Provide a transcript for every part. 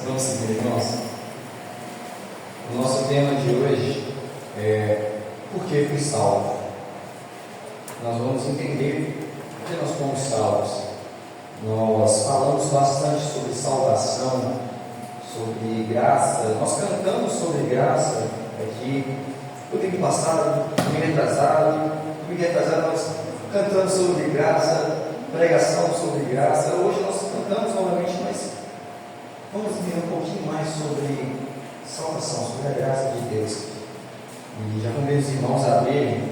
Vamos seguir, irmãos. O nosso tema de hoje é por que fui salvo? Nós vamos entender por que nós fomos salvos. Nós falamos bastante sobre salvação, sobre graça. Nós cantamos sobre graça aqui. O tempo passado, domingo retrasado, nós cantamos sobre graça, pregação sobre graça. Hoje nós cantamos novamente, mas vamos ver um pouquinho mais sobre salvação, sobre a graça de Deus. E já convido os irmãos a abrirem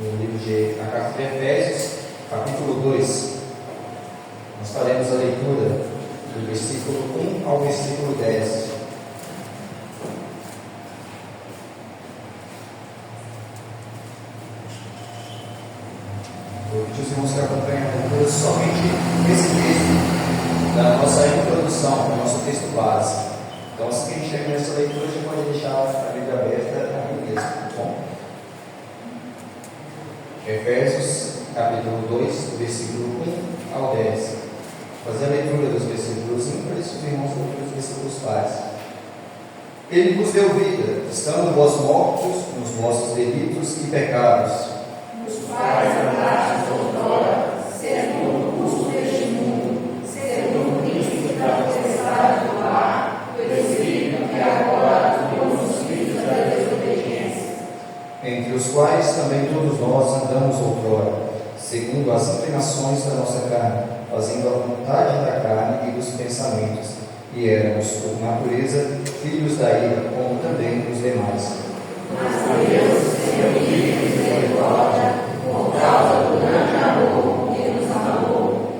no livro na carta de Efésios, capítulo 2. Nós faremos a leitura do versículo 1 ao versículo 10. Vou pedir os irmãos que acompanhem a leitura somente esse texto da nossa introdução, do nosso texto base. Então, se quem chega nessa leitura, já pode deixar a Bíblia aberta ali mesmo, tá bom? Efésios, capítulo 2, do versículo 1 ao 10. Fazer a leitura dos versículos ímpares, os irmãos dos versículos pares. Ele vos deu vida, estando vós mortos nos vossos delitos e pecados, os quais andaste outrora, segundo o curso deste mundo, segundo o príncipe da potestade do ar, do Espírito que agora atua nos filhos da desobediência, entre os quais também todos nós andamos outrora, segundo as inclinações da nossa carne, fazendo a vontade da carne e dos pensamentos, e éramos, por natureza, filhos da ira, como também os demais. mas Deus, seu livre misericórdia, por causa do grande amor que nos amou,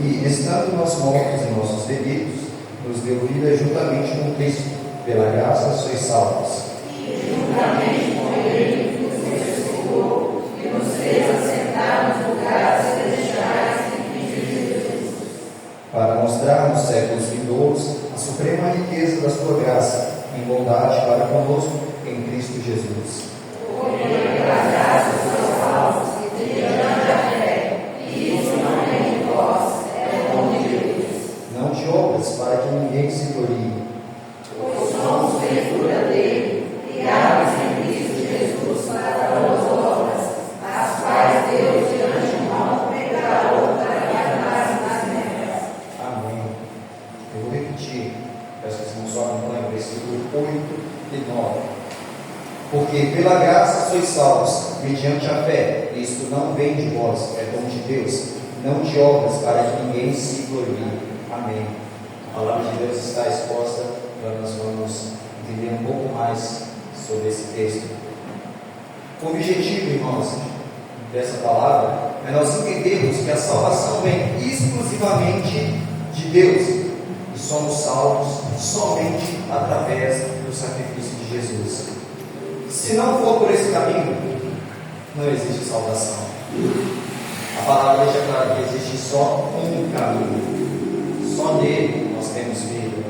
e estando nós mortos em nossos delitos, nos deu vida juntamente com Cristo, pela graça sois salvos. e juntamente com Ele nos ressuscitou e nos fez assentar nos lugares celestiais em Cristo Jesus, Para mostrar nos séculos vindouros a suprema riqueza da sua graça, em bondade para conosco, em Cristo Jesus. porque pela graça sois salvos, mediante a fé, e isso não vem de vós, é dom de Deus. Não de obras, para que ninguém se glorie. Pois somos feitura dele, criados em Cristo Jesus para boas obras, as quais Deus de antemão preparou para que andassem nas nelas. Amém. Eu vou repetir, peço que vocês não só acompanhem, versículo 8 e 9. Porque pela graça sois salvos, mediante a fé. Isto não vem de vós, é dom de Deus, não de obras, para que ninguém se glorie. Amém. A palavra de Deus está exposta, então nós vamos entender um pouco mais sobre esse texto. O objetivo, irmãos, dessa palavra é nós entendermos que a salvação vem exclusivamente de Deus e somos salvos somente através do sacrifício de Jesus. Se não for por esse caminho, não existe salvação. A palavra deixa claro que existe só um caminho, só nele nós temos vida.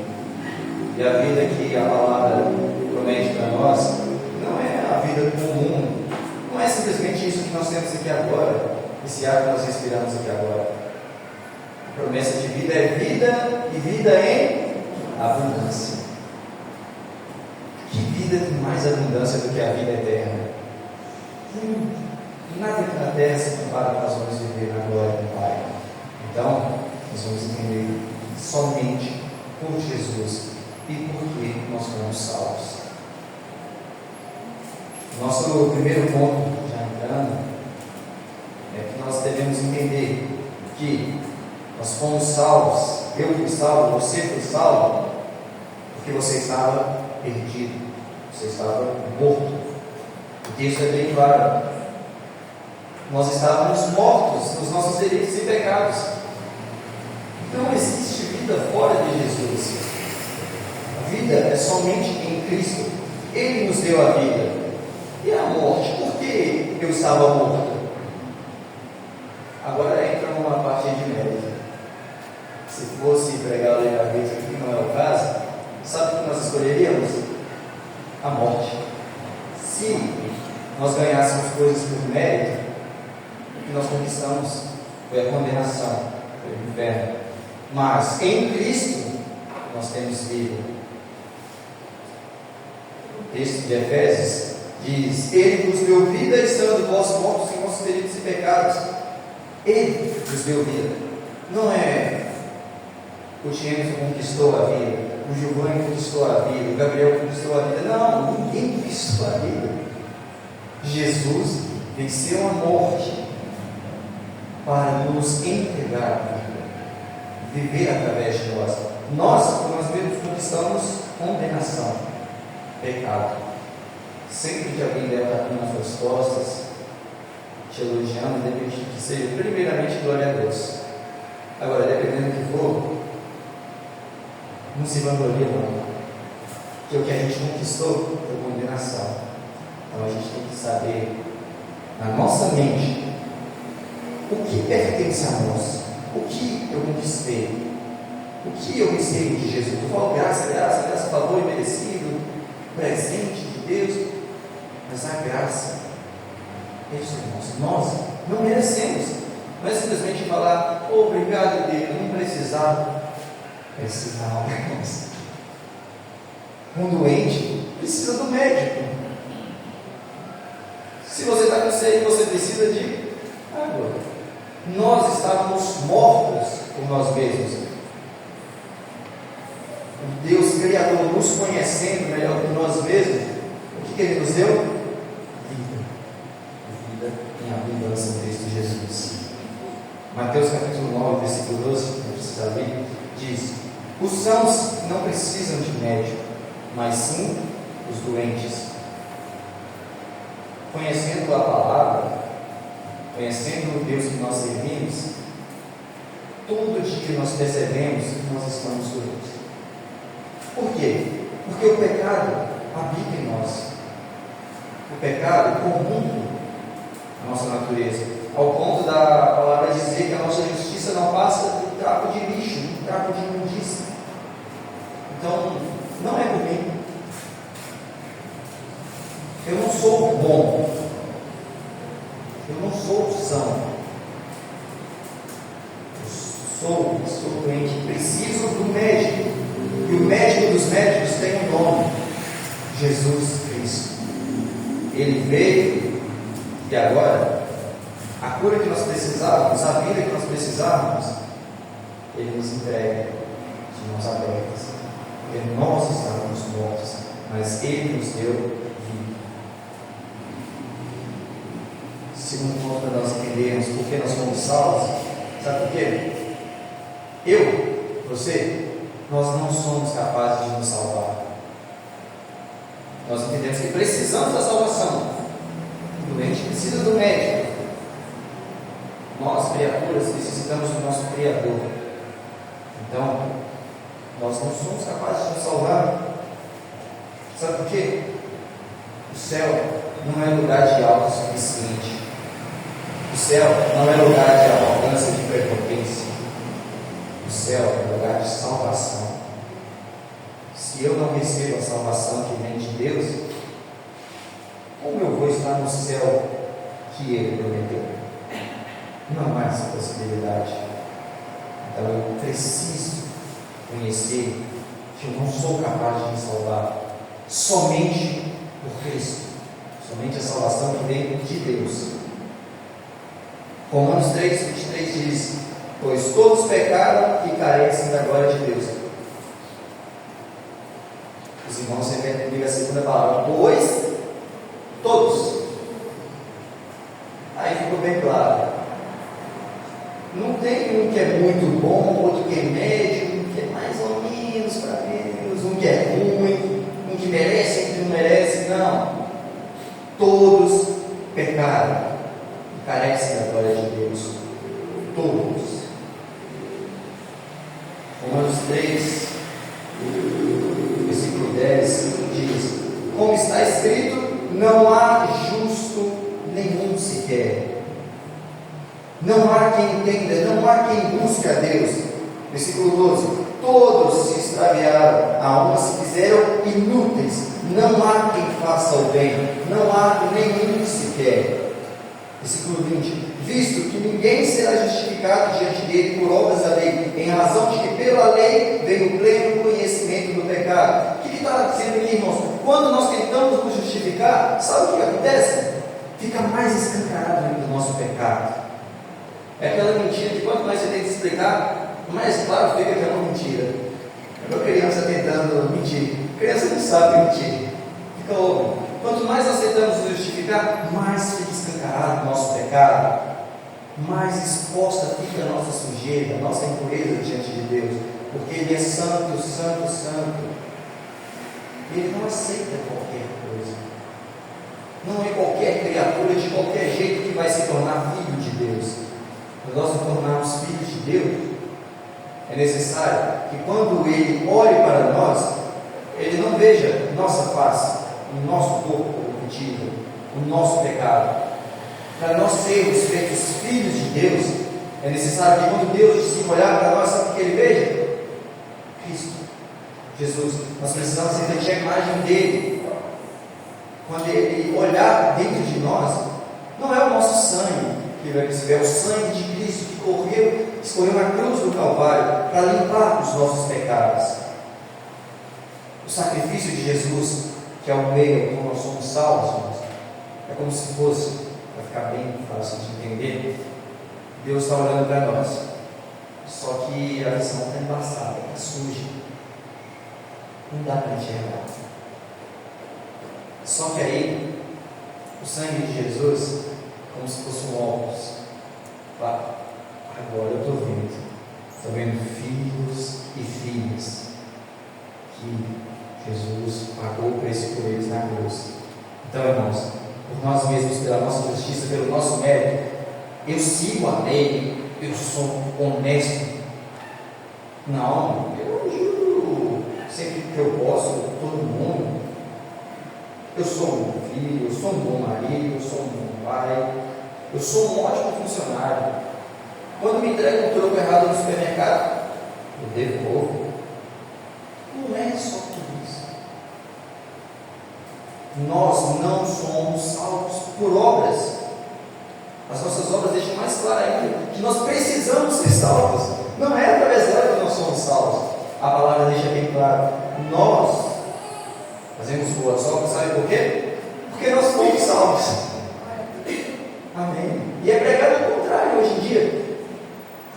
E a vida que a palavra promete para nós não é a vida comum, não é simplesmente isso que nós temos aqui agora, esse ar que nós respiramos aqui agora. A promessa de vida é vida e vida em abundância. Que vida tem mais abundância do que a vida eterna? Nada aqui na terra se compara com nós vamos viver na glória do Pai. Então, nós vamos entender somente por Jesus e por que nós fomos salvos. Nosso primeiro ponto, já entrando, é que nós devemos entender que nós fomos salvos. Eu fui salvo, você foi salvo, porque você estava perdido, você estava morto. O texto é bem claro. Nós estávamos mortos nos nossos delitos e pecados. Não existe vida fora de Jesus. A vida é somente em Cristo. Ele nos deu a vida. E a morte? Por que eu estava morto? Agora entra numa parte de mérito. Se fosse pregar a legalmente aqui, não é o caso, sabe o que nós escolheríamos? A morte. Se nós ganhássemos coisas por mérito, o que nós conquistamos foi a condenação, foi o inferno. Mas em Cristo, nós temos vida. O texto de Efésios diz: Ele vos deu vida estando vós mortos em vossos delitos e pecados. Ele vos deu vida. Não é o Tiago conquistou a vida, o Giovanni conquistou a vida, o Gabriel conquistou a vida. Não, ninguém conquistou a vida. Jesus venceu a morte para nos entregar a vida, viver através de nós. Nós mesmos conquistamos condenação, pecado. Sempre que alguém der a tapinha nas suas costas, te elogiando, independente que seja, primeiramente, glória a Deus. Agora, dependendo do que for, não se vangloria não, porque o que a gente conquistou foi condenação. Então a gente tem que saber, na nossa mente, o que pertence a nós, o que eu conquistei, o que eu recebo de Jesus. Eu falo graça, favor imerecido, presente de Deus, mas a graça, isso, irmãos, nós não merecemos. Não é simplesmente falar, obrigado Deus, não precisava. Precisava, irmãos. Um doente precisa do médico. Se você está com sede, você precisa de água. Nós estávamos mortos por nós mesmos. O Deus Criador, nos conhecendo melhor que nós mesmos, o que Ele nos deu? Vida. Vida em abundância em Cristo Jesus. Mateus capítulo 9, versículo 12, não precisa ler, diz: os sãos não precisam de médico, mas sim os doentes. Conhecendo a palavra, conhecendo o Deus que nós servimos, tudo de que nós percebemos, nós estamos doentes. Por quê? Porque o pecado habita em nós. O pecado corrompe a nossa natureza, ao ponto da palavra dizer que a nossa justiça não passa do trapo de lixo, do trapo de imundícia. Então, não é por mim. Eu não sou bom. Eu não sou são. Eu sou doente. Preciso do médico. E o médico dos médicos tem um nome: Jesus Cristo. Ele veio e agora a cura que nós precisávamos, a vida que nós precisávamos, Ele nos entrega de mãos abertas. Porque nós estávamos mortos, mas Ele nos deu vida. Segundo ponto, para nós entendermos por que nós fomos salvos, sabe por quê? Eu, você, nós não somos capazes de nos salvar. Nós entendemos que precisamos da salvação. O doente precisa do médico. Nós, criaturas, necessitamos do nosso Criador. Então, nós não somos capazes de nos salvar. Sabe por quê? O céu não é lugar de autossuficiente. O céu não é lugar de arrogância, de prepotência. O céu é lugar de salvação. Se eu não recebo a salvação que vem de Deus, como eu vou estar no céu que Ele prometeu? Não há essa possibilidade. Então eu preciso conhecer que eu não sou capaz de me salvar somente por Cristo, somente a salvação que vem de Deus. Romanos 3:23 diz: pois todos pecaram e carecem da glória de Deus. Os irmãos repetem comigo a segunda palavra: pois todos. Aí ficou bem claro. Não tem um que é muito bom, outro que é médio, um que é mais ou menos para menos, um que é ruim, um que merece, um que não merece. Não. Todos pecaram e carecem da glória de Deus. Todos. Romanos 3, versículo 10 diz: como está escrito, não há justo nenhum sequer. Não há quem entenda, não há quem busque a Deus. Versículo 12: todos se extraviaram, a uma se fizeram inúteis, não há quem faça o bem, não há nenhum sequer. Versículo 20: visto que ninguém será justificado diante dele por obras da lei, em razão de que pela lei vem o pleno conhecimento do pecado. O que está dizendo aqui, irmãos? Quando nós tentamos nos justificar, sabe o que acontece? Fica mais escancarado ainda o nosso pecado. É aquela mentira que quanto mais você tenta explicar, mais claro fica que é uma mentira. É uma criança tentando mentir. A criança não sabe mentir. Fica óbvio. Quanto mais nós tentamos nos justificar, mais fica escancarado o nosso pecado, mais exposta fica a nossa sujeira, a nossa impureza diante de Deus, porque Ele é santo, santo, santo. Ele não aceita qualquer coisa. Não é qualquer criatura de qualquer jeito que vai se tornar filho de Deus. Para nós nos tornarmos filhos de Deus, é necessário que quando Ele olhe para nós, Ele não veja nossa face, o nosso corpo corruptível, o nosso pecado. Para nós sermos feitos filhos de Deus, é necessário que quando Deus se olhar para nós, sabe o que Ele veja? Cristo, Jesus. Nós precisamos refletir a imagem dele. Quando Ele olhar dentro de nós, não é o nosso sangue que vai perceber, é o sangue de Cristo que escorreu na cruz do Calvário para limpar os nossos pecados. O sacrifício de Jesus, que é o meio como nós somos salvos, irmãos, é como se fosse, para ficar bem fácil de entender, Deus está olhando para nós, só que a visão está embaçada, está suja, não dá para enxergar. Só que aí, o sangue de Jesus, como se fosse um óculos, agora eu estou vendo filhos e filhas que Jesus pagou o preço por eles na cruz. Então, irmãos, por nós mesmos, pela nossa justiça, pelo nosso mérito, eu sigo a lei, eu sou honesto. Não, eu juro sempre que eu posso, todo mundo. Eu sou um bom filho, eu sou um bom marido, eu sou um bom pai, eu sou um ótimo funcionário. Quando me entregam um troco errado no supermercado, eu devolvo. Não é só por isso. Nós não somos salvos por obras. As nossas obras deixam mais claro ainda que nós precisamos ser salvos. Não é através dela que nós somos salvos. A palavra deixa bem claro. Nós fazemos boas obras, sabe por quê? Porque nós fomos salvos. Amém. E é pregado ao contrário hoje em dia.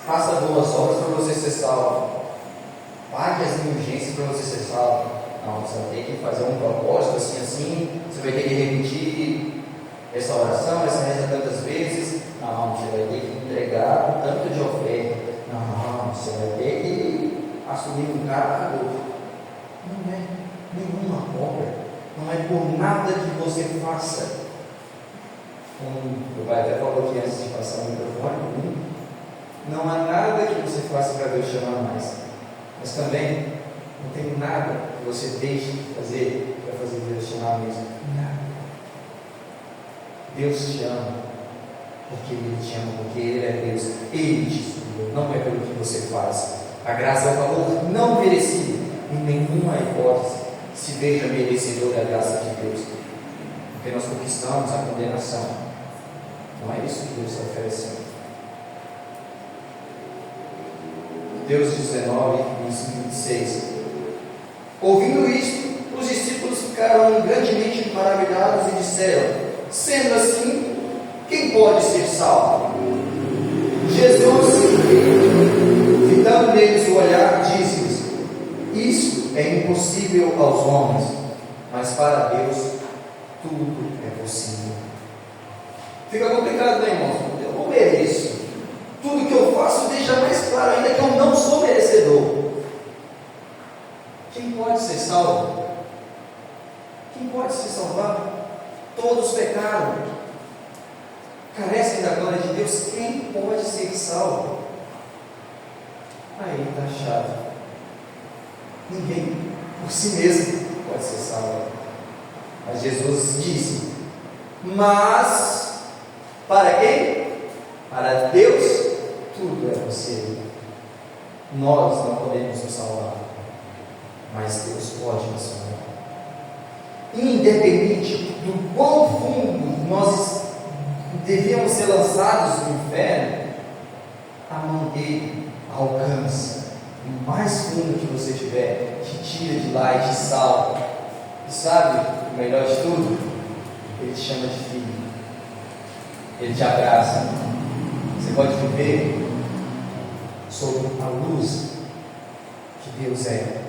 Faça boas obras para você ser salvo. Pague as indulgências para você ser salvo. Não, você vai ter que fazer um propósito assim. Você vai ter que repetir essa oração, essa reza tantas vezes. Não, você vai ter que entregar um tanto de oferta. Não, você vai ter que assumir um cargo. Não é nenhuma obra. Não é por nada que você faça. Como o pai até falou aqui antes de passar o microfone, não há nada que você faça para Deus te amar mais. Mas também não tem nada que você deixe de fazer para fazer Deus te amar mesmo. Nada. Deus te ama porque Ele te ama, porque Ele é Deus. Ele te escolheu, não é pelo que você faz. A graça é um valor não merecido. Em nenhuma hipótese se veja merecedor da graça de Deus, porque nós conquistamos a condenação. Não é isso que Deus está oferecendo. Deus 19, 25 e 26. Ouvindo isto, os discípulos ficaram grandemente maravilhados e disseram: sendo assim, quem pode ser salvo? Jesus, fitando neles o olhar, disse-lhes: isso é impossível aos homens, mas para Deus tudo é possível. Fica complicado, né, irmãos? Eu não mereço. Tudo que eu faço deixa mais claro ainda que eu não sou merecedor. Quem pode ser salvo? Quem pode se salvar? Todos pecaram, carecem da glória de Deus. Quem pode ser salvo? Aí está chato. Ninguém por si mesmo pode ser salvo. Mas Jesus disse: mas para quem? Para Deus tudo é possível. Nós não podemos nos salvar, mas Deus pode nos salvar. Independente do quão fundo devíamos ser lançados no inferno, a mão dele alcança o mais fundo que você tiver, te tira de lá e te salva. E sabe o melhor de tudo? Ele te chama de filho, ele te abraça. Você pode viver sob a luz que Deus é,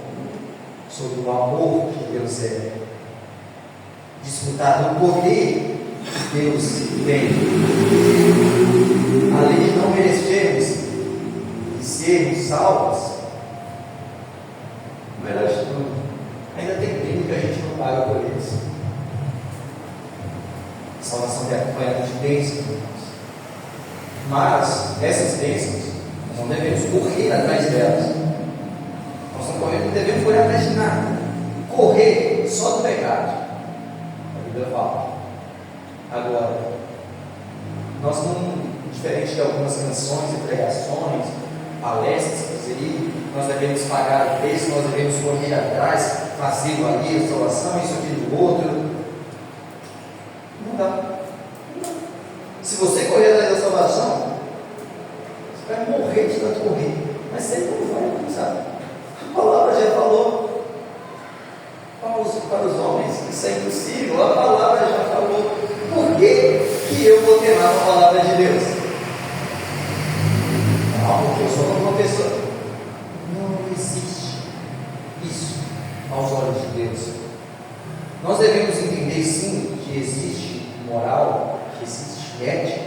sob o amor que Deus é, desfrutar do poder que Deus tem, além de não merecermos e sermos salvos. O melhor de tudo, ainda tem tempo que a gente não paga por eles. A salvação é acompanhada de bênçãos, mas essas bênçãos nós não devemos correr atrás delas. Nós não devemos correr atrás de nada, correr só do pecado. A Bíblia fala. Agora, nós não, diferente de algumas canções e pregações, palestras, nós devemos pagar o preço, nós devemos correr atrás, fazer valer a salvação, isso, aquilo, do outro. Não dá. Se você correr atrás da salvação, você vai morrer de tanto correr, mas você não vai alcançar. A palavra já falou para os homens, isso é impossível. A palavra já falou. Por que eu vou temer a palavra de Deus? Não, porque eu sou uma professora. Não existe isso aos olhos de Deus. Nós devemos entender sim que existe moral, que existe ética.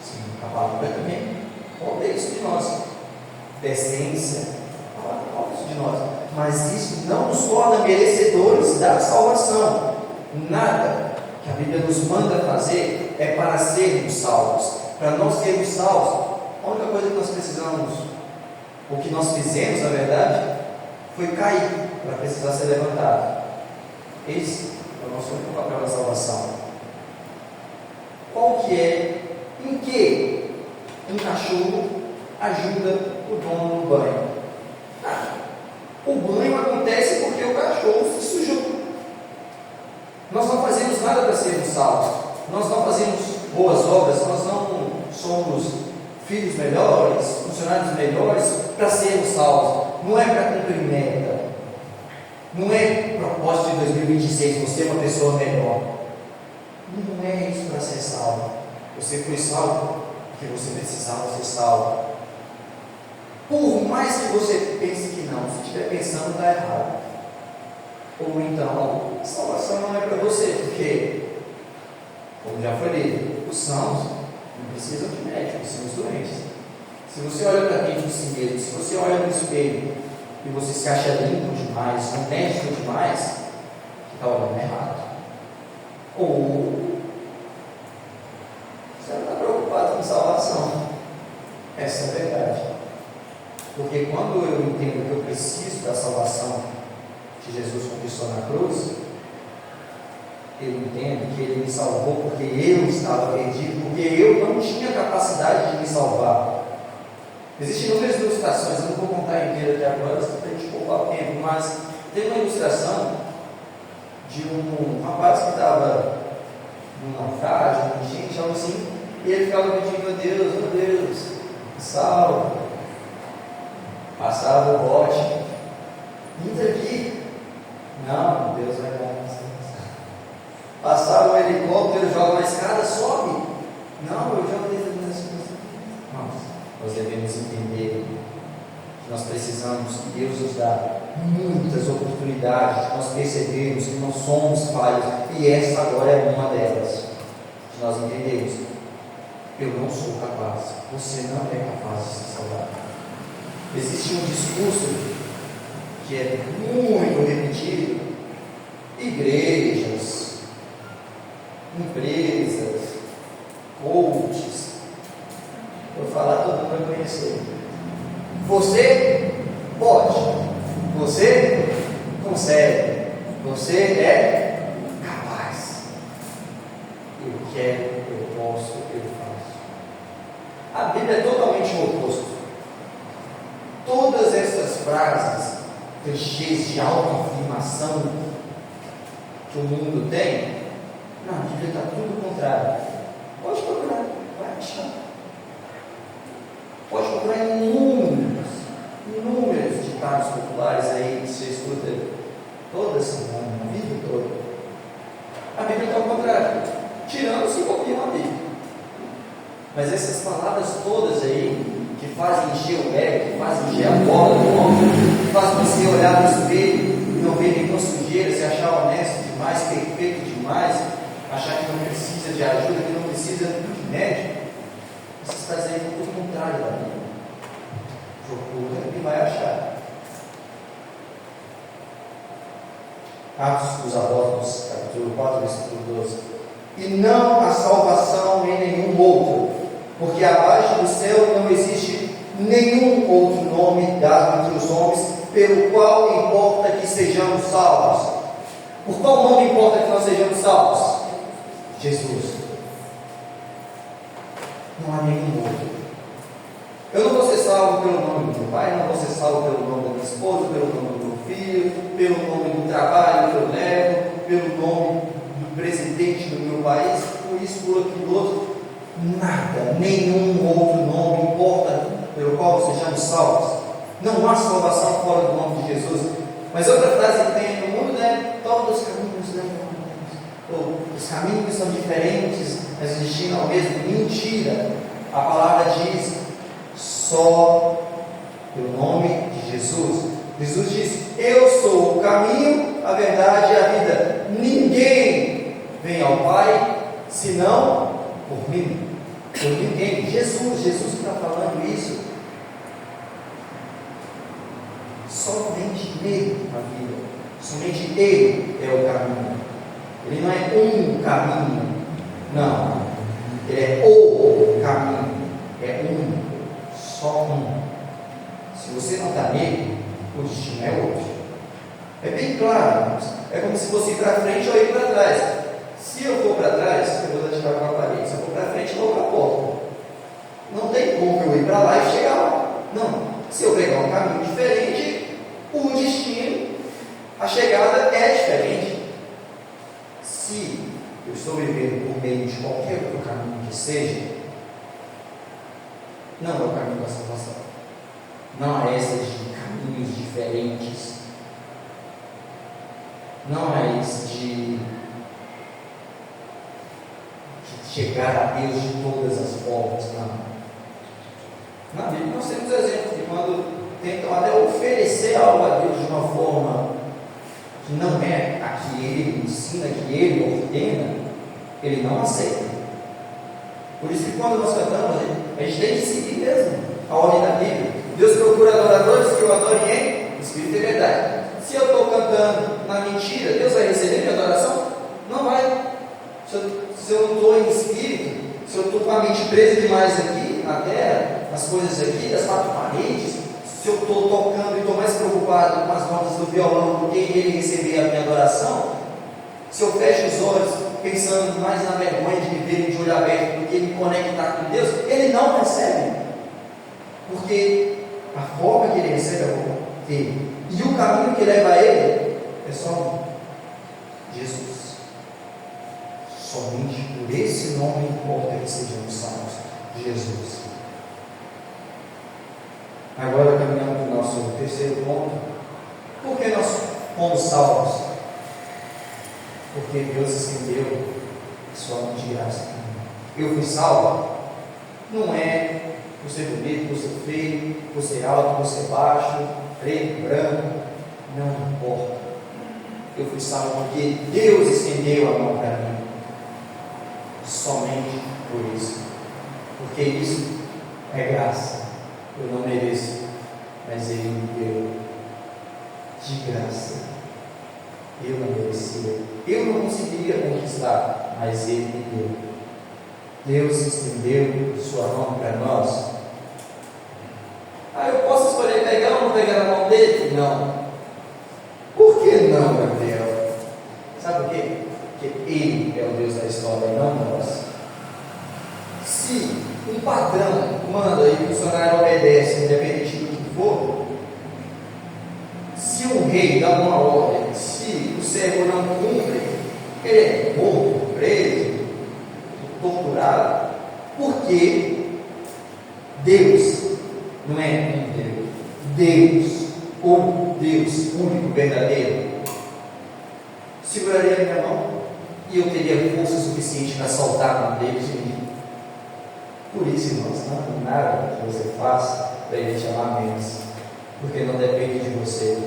Sim, a palavra também cobra isso de nós. Decência, a palavra cobra isso de nós. Mas isso não nos torna merecedores da salvação. Nada que a Bíblia nos manda fazer é para sermos salvos. Para nós sermos salvos, a única coisa que nós precisamos, o que nós fizemos, na verdade, foi cair para precisar ser levantado. Esse é o nosso único papel da salvação. Qual que é, em que um cachorro ajuda o dono no banho? O banho acontece porque o cachorro se sujou. Nós não fazemos nada para sermos salvos. Nós não fazemos boas obras. Nós não somos filhos melhores, funcionários melhores para sermos salvos. Não é para cumprir meta. Não é propósito de 2026 você é uma pessoa melhor. Não é isso para ser salvo. Você foi salvo porque você precisava ser salvo. Por mais que você pense que não, se estiver pensando, está errado. Ou então, a salvação não é para você, porque, como já foi lido, os sãos não precisam de médicos, são os doentes. Se você olha para dentro de si mesmo, se você olha no espelho e você se acha limpo demais, honesto demais, você está olhando errado. Ou você não está preocupado com salvação. Essa é a verdade. Porque quando eu entendo que eu preciso da salvação que Jesus conquistou na cruz, eu entendo que Ele me salvou porque eu estava perdido, porque eu não tinha capacidade de me salvar. Existem inúmeras ilustrações, eu não vou contar inteira aqui agora, para a gente poupar o tempo, mas tem uma ilustração de um rapaz que estava num naufrágio, gente, algo assim, e ele ficava pedindo a Deus, meu Deus, salva. Passava o bote, entra aqui. Não, Deus vai dar. Passava o helicóptero, joga uma escada, sobe. Não, eu jogo dentro das coisas. Nós devemos entender que nós precisamos, que Deus nos dá muitas oportunidades, nós percebemos que nós somos falhos, e essa agora é uma delas. Que nós entendemos, eu não sou capaz, você não é capaz de se salvar. Existe um discurso que é muito repetido, igrejas, empresas, coaches, vou falar, todo mundo vai conhecer. Você pode, você consegue, você é capaz. Eu quero, eu posso, eu faço. A Bíblia é totalmente o oposto. Todas essas frases, clichês de autoafirmação que o mundo tem, na Bíblia está tudo o contrário. Pode procurar, vai achar. Pode procurar inúmeros ditados populares aí que você escuta toda semana, a vida toda. A Bíblia está ao contrário, tirando-se e copiam a Bíblia. Mas essas palavras todas aí, que fazem encher o ego, que fazem encher a bola do homem, que fazem você olhar no espelho e não ver nenhuma sujeira, se achar honesto demais, perfeito demais, achar que não precisa de ajuda, que não precisa de médico, você está dizendo tudo o contrário da Bíblia. Procura e vai achar. Atos dos Apóstolos, capítulo 4, versículo 12. E não há salvação em nenhum outro, porque abaixo do céu não existe nenhum outro nome dado entre os homens, pelo qual importa que sejamos salvos. Por qual nome importa que nós sejamos salvos? Jesus. Não há nenhum outro. Eu não vou ser salvo pelo nome do meu pai, não vou ser salvo pelo nome da minha esposa, pelo nome do meu filho, pelo nome do trabalho que eu levo, pelo nome do presidente do meu país, por isso, por aquilo outro. Nada, nenhum outro nome importa pelo qual sejamos salvos. Não há salvação fora do nome de Jesus. Mas outra frase que tem no mundo é: todos os caminhos levam a Deus. Os caminhos são diferentes, mas destinam ao mesmo. Mentira. A palavra diz: só pelo nome de Jesus. Jesus diz: eu sou o caminho, a verdade e a vida. Ninguém vem ao Pai senão por mim. Por ninguém. Jesus está falando isso. Somente Ele na vida. Somente Ele é o caminho. Ele não é um caminho. Não. Ele é o caminho. É um. Só um. Se você não está nele, o destino é outro. É bem claro, irmãos. É como se fosse ir para frente ou ir para trás. Se eu for para trás, eu vou ativar com a parede. Se eu for para frente, eu vou para a porta. Não tem como eu ir para lá e chegar lá. Não. Se eu pegar um caminho diferente, o destino, a chegada é diferente. Se eu estou vivendo por meio de qualquer outro caminho que seja, não é o caminho da salvação. Não há essas de caminhos diferentes. Não há esse de chegar a Deus de todas as formas. Não. Na Bíblia nós temos exemplos de quando tentam até oferecer algo a Deus de uma forma que não é a que Ele ensina, que Ele ordena, Ele não aceita. Por isso que quando nós cantamos, a gente tem que seguir mesmo a ordem da Bíblia. Deus procura adoradores que o adorem em espírito e verdade. Se eu estou cantando na mentira, Deus vai receber minha adoração? Não vai. Se eu não estou em espírito, se eu estou com a mente presa demais aqui na terra, nas coisas aqui, das quatro paredes, se eu estou tocando e estou mais preocupado com as notas do violão do que ele receber a minha adoração, se eu fecho os olhos pensando mais na vergonha de viver de olho aberto do que me conectar com Deus, ele não recebe. Porque a forma que ele recebe é a forma dele. E o caminho que leva a ele é só um: Jesus. Somente por esse nome importa que sejamos salvos. Jesus. Agora caminhando para o nosso terceiro ponto. Por que nós fomos salvos? Porque Deus estendeu a sua mão de graça. Eu fui salvo. Não é por ser bonito, por ser feio, por ser alto, por ser baixo, preto, branco. Não importa. Eu fui salvo porque Deus estendeu a mão para mim. Somente por isso. Porque isso é graça. Eu não mereço, mas Ele me deu de graça. Eu não merecia. Eu não conseguiria conquistar, mas Ele me deu. Deus estendeu sua mão para nós. Eu posso escolher pegar ou não pegar na mão dele? Não. Por que não, Gabriel? Sabe por quê? Porque Ele é o Deus da história e não nós. Se um patrão manda e o funcionário obedece, independente do que for, se um rei dá uma ordem, se o servo não cumpre, ele é morto, preso, torturado. encontrá-lo. Porque Deus não é um Deus. Deus, o Deus único, verdadeiro, seguraria a minha mão e eu teria força suficiente para soltar a mão dele de mim. Por isso, irmãos, não há nada que você faça para ele te amar menos, porque não depende de você.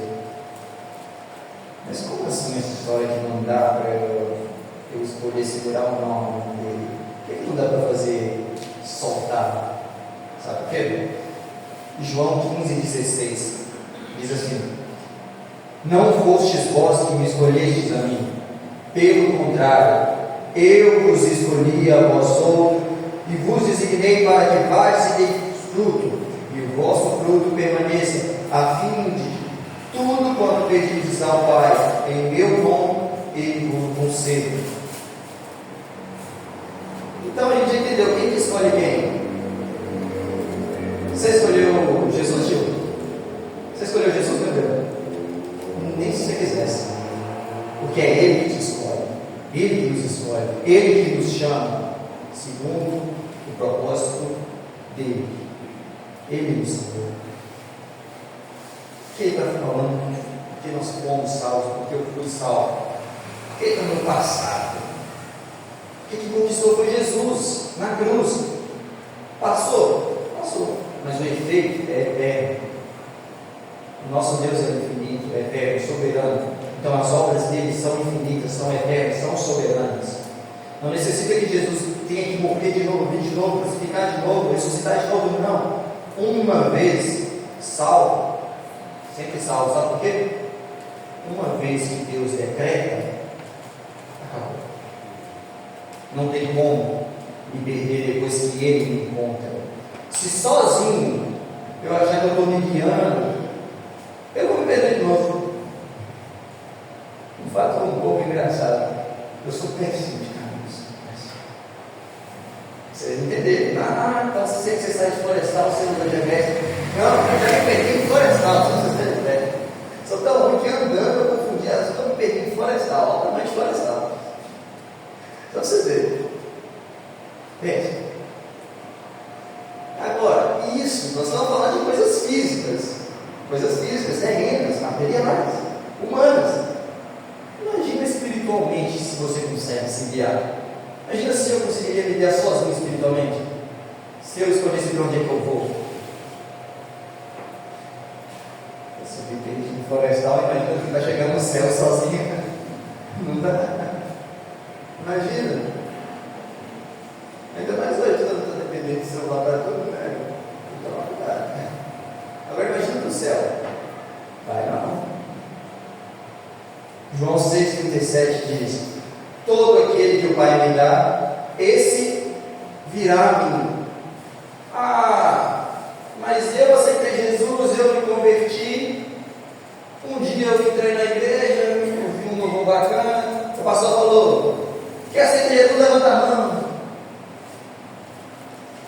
Mas como assim essa história que não dá para eu escolher segurar ou não a mão dele? Por que não dá para fazer soltar? Sabe por quê? João 15,16 diz assim: não fostes vós que me escolhestes a mim, pelo contrário, eu vos escolhi a vós outros, e vos designei para que vades e deis fruto, e o vosso fruto permaneça, a fim de tudo quanto pedires ao Pai, em meu nome, Ele vos conceda. Então a gente entendeu quem que escolhe quem? Você escolheu Jesus, Gil? Você escolheu Jesus, meu Deus? Nem se você quisesse, porque é Ele que te escolhe, Ele que nos escolhe, Ele que nos chama, segundo o propósito dele. Ele nos salvou. Porque Ele está falando que nós fomos salvos, porque eu fui salvo, porque Ele está no passado. O que conquistou foi Jesus na cruz. Passou, mas o efeito é eterno. O nosso Deus é infinito, é eterno, soberano. Então as obras dele são infinitas, são eternas, são soberanas. Não necessita que Jesus tenha que morrer de novo, vir de novo, crucificar de novo, ressuscitar de novo, não. Uma vez salvo, sempre salvo, sabe por quê? Uma vez que Deus decreta, acabou. Não tem como me perder depois que Ele me encontra. Se sozinho eu achar que eu estou me guiando, eu vou me perder de novo. Um fato um pouco engraçado: eu sou péssimo de caminhos. Vocês entenderam? Então você sei que você está de florestal, você usa GPS. Não, eu já me perdi em florestal, se vocês têm ideia. Só tão ruim que andando eu confundi, eu estou me perdendo em florestal, altamente florestal. Só para vocês verem. Pense. Agora, isso, nós estamos falando de coisas físicas, terrenas, materiais, humanas. Imagina espiritualmente se você consegue se guiar. Imagina se eu conseguiria me guiar sozinho espiritualmente, se eu escolhesse para onde é que eu vou. Você vive em florestal, imagina que está chegando no céu sozinho. Não dá. Imagina. Ainda mais hoje, todo mundo está dependendo de celular para tudo, né? Então, cuidado. Agora imagina no céu. Vai não. João 6,37 diz: todo aquele que o Pai me dá, esse virá a mim. Mas eu aceitei Jesus, eu me converti. Um dia eu entrei na igreja, vi um louvor bacana. O pastor falou: quem aceita Jesus, levanta a mão.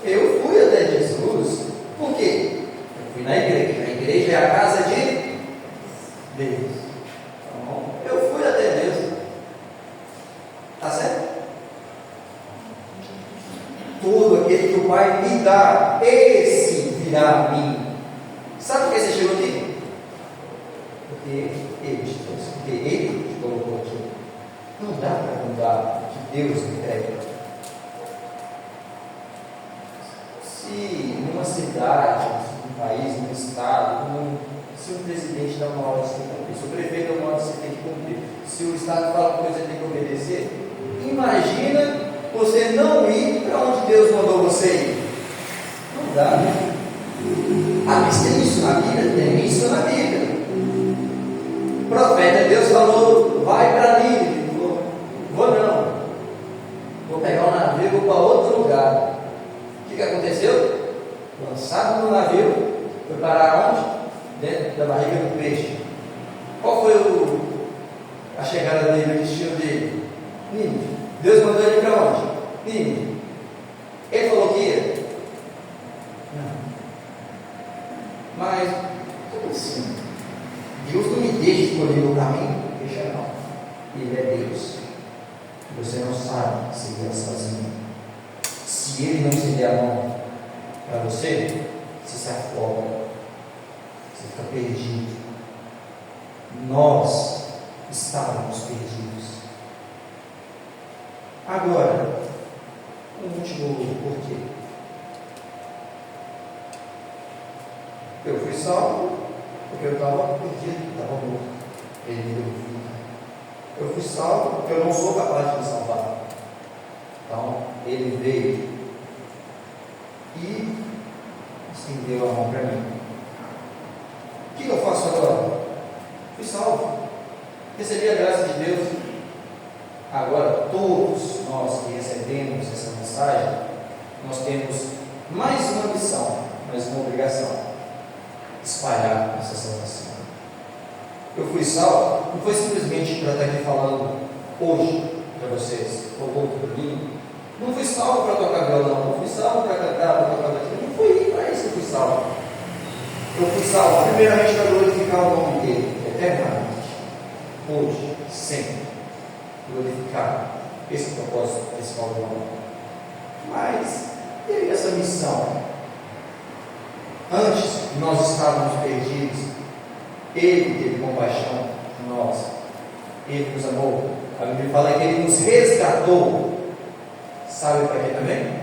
Eu fui até Jesus. Por quê? Eu fui na igreja. A igreja é a casa de Deus. Então, eu fui até Deus. Está certo? Todo aquele que o Pai me dá, esse virá a mim. Sabe por que você chegou aqui? Porque Ele te trouxe. Porque Ele te colocou aqui. Não dá para mudar o que Deus entrega. Se numa cidade, num país, num estado, se o presidente dá uma ordem, você tem que cumprir. Se o prefeito dá uma ordem, você tem que cumprir. Se o estado fala uma coisa, você tem que obedecer. Imagina você não ir para onde Deus mandou você ir. Não dá, né? Tem isso na Bíblia? Tem isso na Bíblia. O profeta, Deus falou: vai para ali. Vou não. Vou pegar um navio e vou para outro lugar. O que aconteceu? Lançado no navio, foi parar onde? Dentro da barriga do peixe. Qual foi a chegada dele, o destino dele? Nínive. Deus mandou ele para onde? Nínive. Ele falou que ia? Não. Mas, como assim? Deus não me deixa escolher o caminho? Deixa não. Ele é Deus. Você não sabe seguir sozinho. Se Ele não estender a mão para você, você se afoga, você fica perdido. Nós estávamos perdidos. Agora, um último porquê. Eu fui salvo porque eu estava perdido, estava morto. Ele me deu vida. Eu fui salvo porque eu não sou capaz de me salvar. Então, Ele veio e estendeu a mão para mim. O que eu faço agora? Fui salvo. Recebi a graça de Deus. Agora, todos nós que recebemos essa mensagem, nós temos mais uma missão, mais uma obrigação: espalhar essa salvação. Eu fui salvo, não foi simplesmente para estar aqui falando hoje para vocês, ou outro domingo. Não fui salvo para tocar violão, não fui salvo para cantar, para tocar bateria. Não foi para isso que eu fui salvo. Eu fui salvo primeiramente para glorificar o nome dele, eternamente, hoje, sempre. Glorificar. Esse é o propósito principal do homem. Mas, e essa missão? Antes, nós estávamos perdidos. Ele teve compaixão de nós. Ele nos amou. A Bíblia fala que Ele nos resgatou. Sabe para quê também?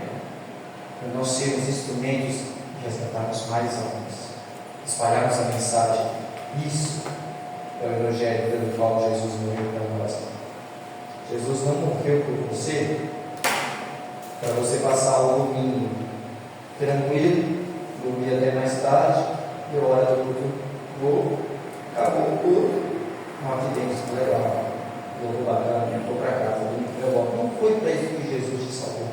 Para nós sermos instrumentos de resgatarmos mais almas, espalharmos a mensagem. Isso é o Evangelho pelo qual Jesus morreu para nós. Jesus não morreu por você para você passar o domingo tranquilo, dormir até mais tarde, e a hora do culto, acabou o culto, aqui tem isso legal, vou bacana, vou para casa, eu volto. Não foi para isso que Jesus te salvou.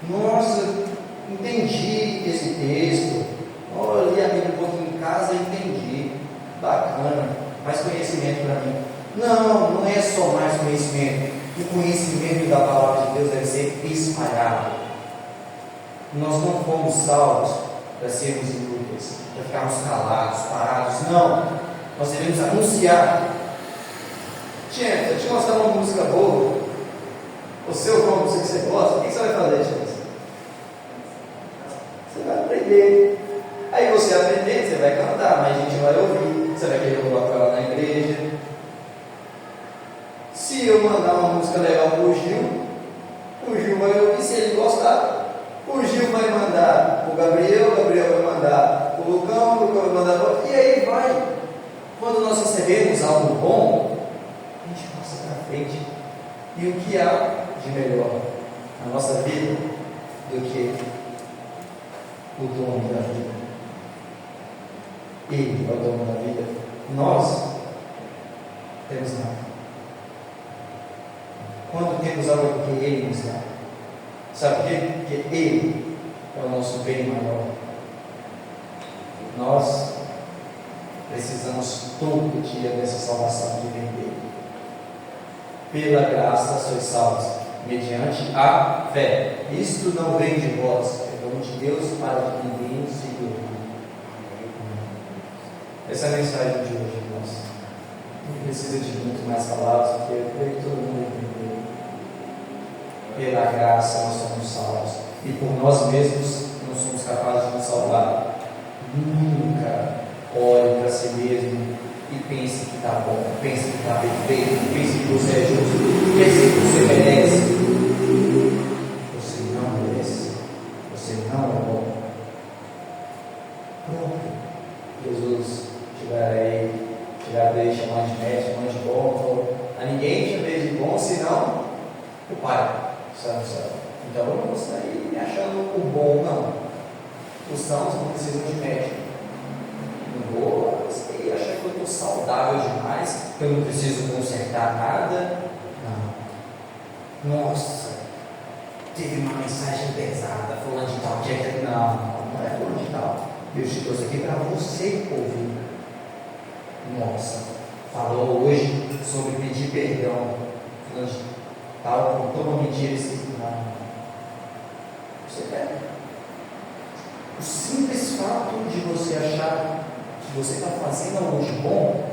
Nossa, entendi esse texto, eu li a Bíblia um pouquinho em casa e entendi, bacana, mais conhecimento para mim. Não é só mais conhecimento. O conhecimento da palavra de Deus deve ser espalhado. Nós não fomos salvos para sermos inúteis, para ficarmos calados, parados. Não. Nós devemos anunciar. Tia, se eu te mostrar uma música boa, o seu como música que você gosta, o que você vai fazer, tia? Você vai aprender. Aí você aprender, você vai cantar, mas a gente vai ouvir. Você vai querer colocar ela na igreja. Se eu mandar uma música legal para o Gil vai ouvir. Se ele gostar, o Gil vai mandar para o Gabriel vai mandar para o Lucão vai mandar para o... E aí vai. Quando nós recebemos algo bom, a gente passa para frente. E o que há de melhor na nossa vida do que o dono da vida? Ele é o dono da vida. Nós temos nada. Quando temos algo que Ele nos dá, sabe por quê? Porque Ele é o nosso bem maior. Nós precisamos todo dia dessa salvação que vem dele. Pela graça sois salvos, mediante a fé. Isto não vem de vós, é dom de Deus, para que ninguém se glorie. Essa é a mensagem de hoje, irmãos. Não precisa de muito mais palavras, porque eu creio que todo mundo entendeu. Pela graça nós somos salvos, e por nós mesmos não somos capazes de nos salvar. Nunca olhe para si mesmo e pense que está bom, pense que está perfeito, pense que você é justo, pense que você merece. Você não merece, você não é bom. Pronto. Jesus tirar dele, chamar de médico, chamar de bom, a ninguém chamei de bom, senão o Pai. Então eu não vou sair me achando o bom, não. Os sãos não precisam de médico. Não vou sair achando que eu estou saudável demais, que eu não preciso consertar nada. Não. Nossa, teve uma mensagem pesada, falando de tal, não é falando de tal. Deus te trouxe aqui para você ouvir. Nossa, falou hoje sobre pedir perdão, falando de tal, contou uma mentira escrita. Você deve. O simples fato de você achar que você está fazendo algo de bom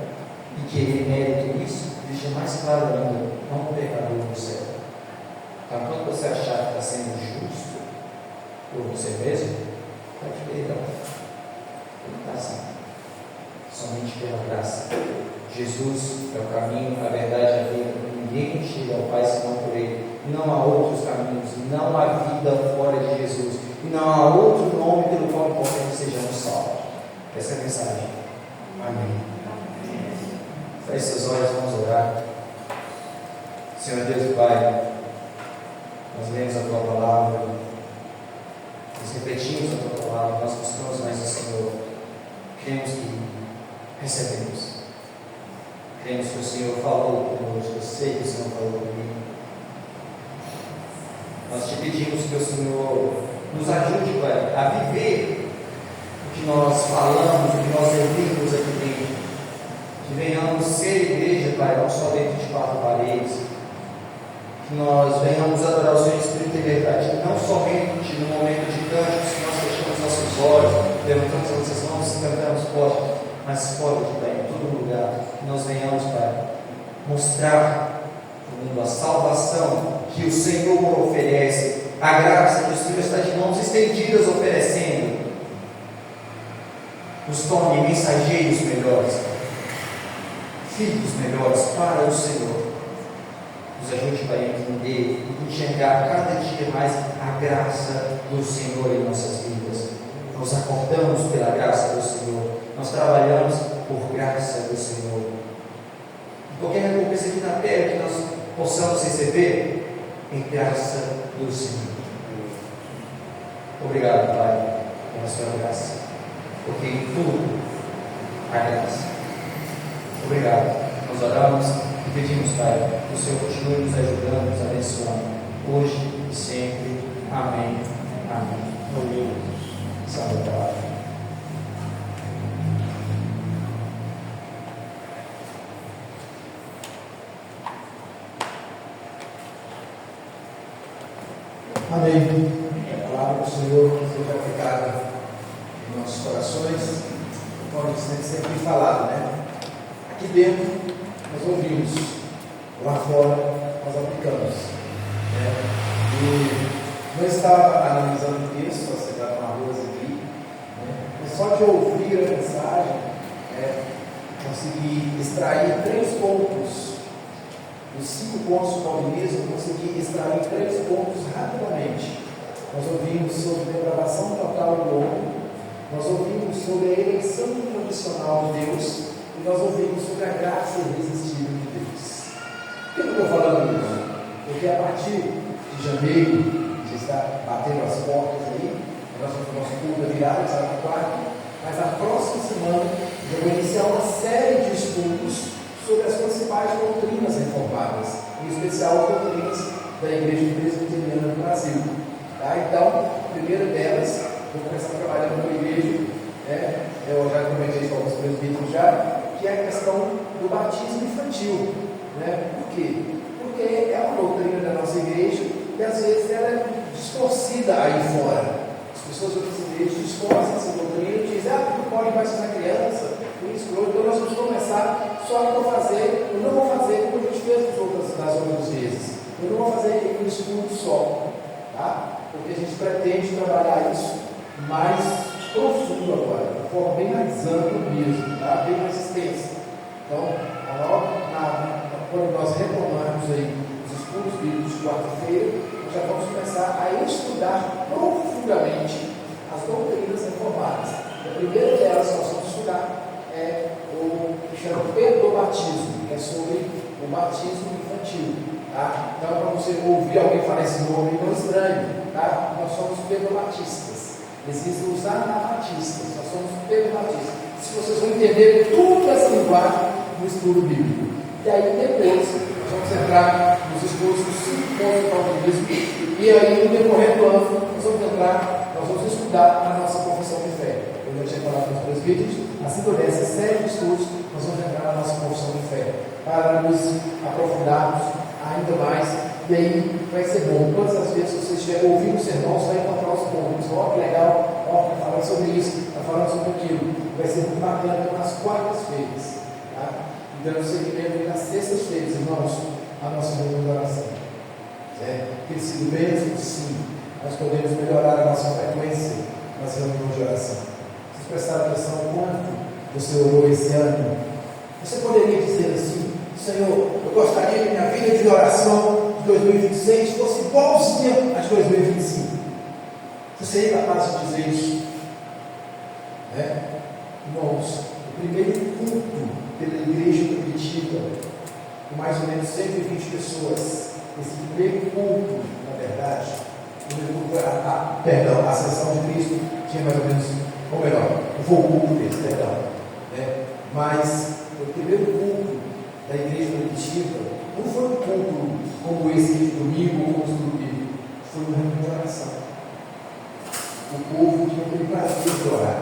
e querer mérito nisso, deixa mais claro ainda, não um pecador no céu. Então, quando você achar que está sendo justo por você mesmo, pode ver, não está assim. Somente pela graça. Jesus é o caminho, a verdade e a vida. Ninguém chega ao Pai senão por Ele. Não há outros caminhos, não há vida fora de Jesus. E não há outro nome pelo qual importa que sejamos salvos. Essa é a mensagem. Amém. Feche seus olhos, vamos orar. Senhor Deus e Pai, nós lemos a Tua Palavra, nós repetimos a Tua Palavra, nós buscamos mais o Senhor. Cremos que recebemos. Cremos que o Senhor falou conosco, eu sei que o Senhor falou comigo. Nós te pedimos que o Senhor nos ajude, Pai, a viver o que nós falamos, o que nós ouvimos aqui dentro. Que venhamos ser igreja, Pai, não só dentro de quatro paredes. Que nós venhamos adorar o Senhor em espírito e verdade, não somente no momento de cantos, que nós fechamos nossos olhos, levantamos as nossas mãos e cantamos forte, mas fora de Pai, em todo lugar, que nós venhamos, Pai, mostrar ao mundo a salvação que o Senhor oferece, a graça que o Senhor está de mãos estendidas oferecendo. Nos torne mensageiros melhores, filhos melhores para o Senhor. Nos ajude, Pai, a entender e enxergar cada dia mais a graça do Senhor em nossas vidas. Nós acordamos pela graça do Senhor, nós trabalhamos por graça do Senhor. Qualquer recompensa aqui na terra que nós possamos receber, em graça do Senhor. Obrigado, Pai, pela sua graça, porque em tudo há graça. Obrigado. Nós oramos e pedimos, Pai, que o Senhor continue nos ajudando, nos abençoando, hoje e sempre. Amém. Amém. Amém. Salve a palavra. Amém. A palavra do Senhor seja aplicada em nossos corações, como a gente sempre tem falado, né? Aqui dentro nós ouvimos, lá fora nós aplicamos. Né? E não estava analisando o texto, você está com a Rosa aqui, né? Mas só de ouvir a mensagem, consegui extrair 3 pontos. Os 5 pontos do calvinismo, eu consegui extrair 3 pontos rapidamente. Nós ouvimos sobre a depravação total do homem, nós ouvimos sobre a eleição incondicional de Deus, e nós ouvimos sobre a graça irresistível de Deus. Por que eu estou falando isso? Porque a partir de janeiro, já está batendo as portas aí, nosso culto é virado, sábado e quarto, mas a próxima semana eu vou iniciar uma série de estudos sobre as principais doutrinas reformadas, em especial doutrinas da Igreja Presbiteriana do Brasil. Tá? Então, a primeira delas, vou começar trabalhando com a igreja, eu já comentei isso com alguns presbíteros já, que é a questão do batismo infantil. Né? Por quê? Porque é uma doutrina da nossa igreja que às vezes ela é distorcida aí fora. As pessoas de outras igrejas distorcem essa doutrina e dizem, tu pode batizar criança, então nós vamos começar só a não fazer, eu não vou fazer como a gente fez nas outras vezes. Eu não vou fazer um estudo só, tá? Porque a gente pretende trabalhar isso mais profundo agora, de forma bem mais ampla mesmo, tá? Bem mais extensa. Então, quando nós retomarmos aí os estudos bíblicos de quarta-feira, nós já vamos começar a estudar profundamente as doutrinas reformadas. A primeira delas que nós vamos estudar é o que chama pedobatismo, que é sobre o batismo infantil. Tá? Então, para você ouvir alguém falar esse nome, não estranho, tá? Nós somos pedobatistas. Existem os anabatistas, nós somos pedobatistas. Se vocês vão entender toda essa linguagem no estudo bíblico. E aí, depois, nós vamos entrar nos estudos dos 5 pontos do calvinismo. E aí, no decorrer do ano, nós vamos estudar a nossa confissão de fé. Eu já tinha falado com os presbíteros, assim que houver essa série de estudos, nós vamos entrar na nossa confissão de fé, para nos aprofundarmos ainda mais, e aí vai ser bom. Todas as vezes que você estiver ouvindo o sermão, você vai encontrar os pontos. Ó, que legal, ó, está falando sobre isso, está falando sobre aquilo. Vai ser muito bacana, então, nas quartas-feiras, tá? E dando seguimento nas sextas-feiras, irmãos, a nossa reunião de oração. Tem sido bênção, sim. Nós podemos melhorar a nossa frequência nas reuniões de oração. Vocês prestaram atenção quanto você orou esse ano? Você poderia dizer assim: Senhor, eu gostaria que minha vida de oração de 2026 fosse igualzinha a de 2025. Você seria capaz de dizer isso? Irmãos, o primeiro culto pela igreja primitiva, com mais ou menos 120 pessoas, esse primeiro culto, na verdade, a ascensão de Cristo tinha mais ou menos, ou melhor, foi o culto desse, mas o primeiro culto da igreja primitiva não foi um culto como esse de domingo ou como os do domingo, foi uma reunião de oração. O povo tinha aquele prazer de orar.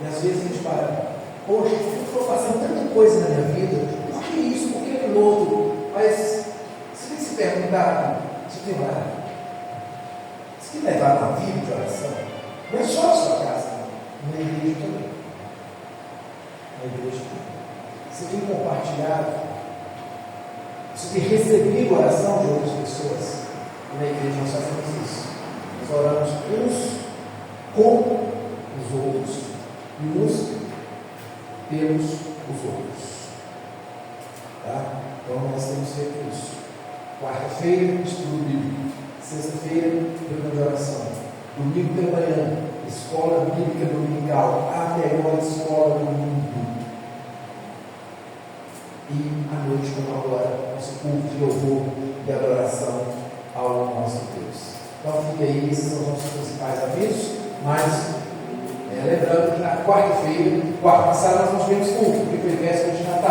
E às vezes a gente para, poxa, eu estou passando tanta coisa na minha vida, por que isso, por que aquilo outro? Mas você tem que se perguntar, você tem orado? Você tem levado uma vida de oração? Não é só a sua casa, na igreja também. Na igreja também. Você tem compartilhado, você tem recebido a oração de outras pessoas. E na igreja nós fazemos isso. Nós oramos uns com os outros e uns pelos os outros. Tá? Então nós temos feito isso. Quarta-feira, estudo bíblico. Sexta-feira, reunião de oração. Domingo pela manhã, escola bíblica dominical, a melhor escola do mundo. E à noite, como agora, nosso culto de louvor e adoração ao nosso Deus. Então fique aí, esses são os nossos principais avisos, mas lembrando que na quarta-feira, quarta passada, nós não tivemos culto, porque foi véspera de Natal.